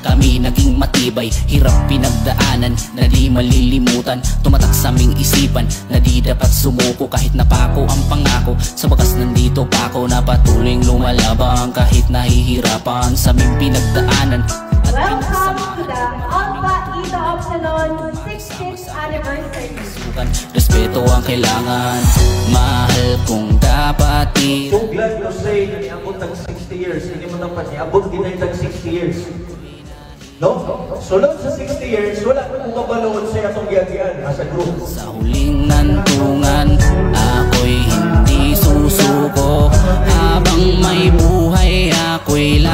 kami naging matibay. Hirap pinagdaanan na di malilimutan, tumatak sa aming isipan na di dapat sumuko. Kahit napako ang pangako, sa wakas nandito pa ako na patuloy lumalabang kahit nahihirapan sa aming pinagdaanan. Welcome to the Alpha Eta Upsilon 60th Anniversary. Respeto ang kailangan, mahal kong kapatid. So glad to say na niabot ng 60 years, hindi mo dapat niabot din ng 60 years. No? Sunod sa 60 years, wala ko mabalood sa atong giagian as a group. Sa huling nantungan, ako'y hindi susuko. Habang may buhay, ako'y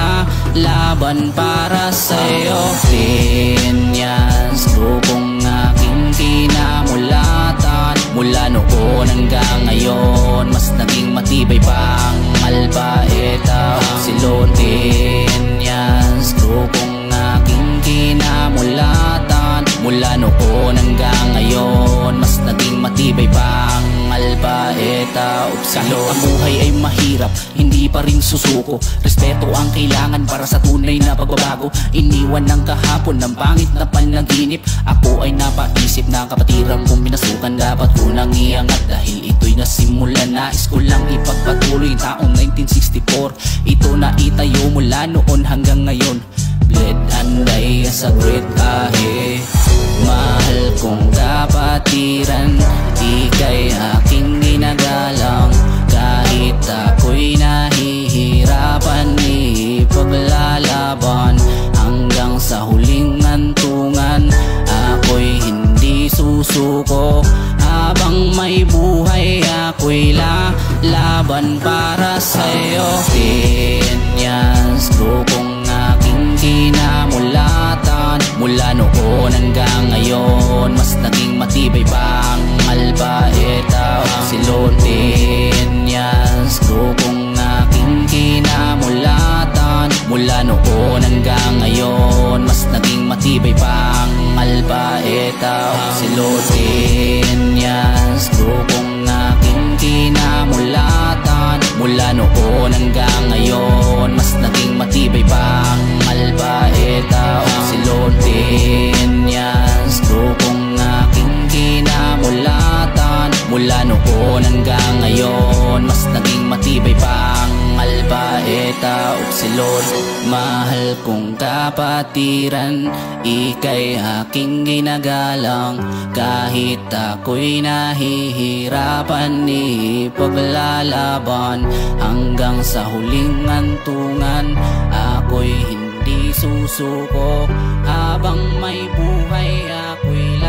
laban para sa'yo. 10 years, grupong aking kinamulatan. Mula noon hanggang ngayon, mas naging matibay pa ang Alpha Eta Upsilon. 10 years, grupong aking kinamulatan. Mula noon hanggang ngayon, mas naging matibay pa ang Alpha Eta Upsilon. Kahit ang buhay ay mahirap, hindi pa rin susuko. Respeto ang kailangan para sa tunay na pagbabago. Iniwan ng kahapon ng pangit na panaginip. Ako ay napaisip na kapatiran kong binasukan, dapat ko nang iangat dahil ito'y nasimulan. Nais ko lang ipagpatuloy taong 1964. Ito na itayo mula noon hanggang ngayon. Bled anday sa great ahe. Mahal kong kapatiran, ika'y aking ginagalang. Kahit ako'y nahihirapan, ipaglalaban hanggang sa huling antungan. Ako'y hindi susuko, habang may buhay ako'y laban para sa'yo. 10 years, grupong aking kinamulatan. Mula noon hanggang ngayon, mas naging matibay pa ang Alpha Eta Upsilon. 10 years, grupong aking kinamulatan. Mula noon hanggang ngayon, mas naging matibay pa ang Alpha Eta Upsilon. 10 years, grupong aking kinamulatan. Mula noon hanggang ngayon, mas naging matibay pa ang Alpha Eta Upsilon. 10 years, grupong aking kinamulatan. Mula noon hanggang ngayon, mas naging matibay pa ang Alpha Eta Upsilon. Mahal kong kapatiran, ika'y aking ginagalang. Kahit ako'y nahihirapan, ipaglalaban hanggang sa huling antungan. Ako'y hindi susuko, habang may buhay ako'y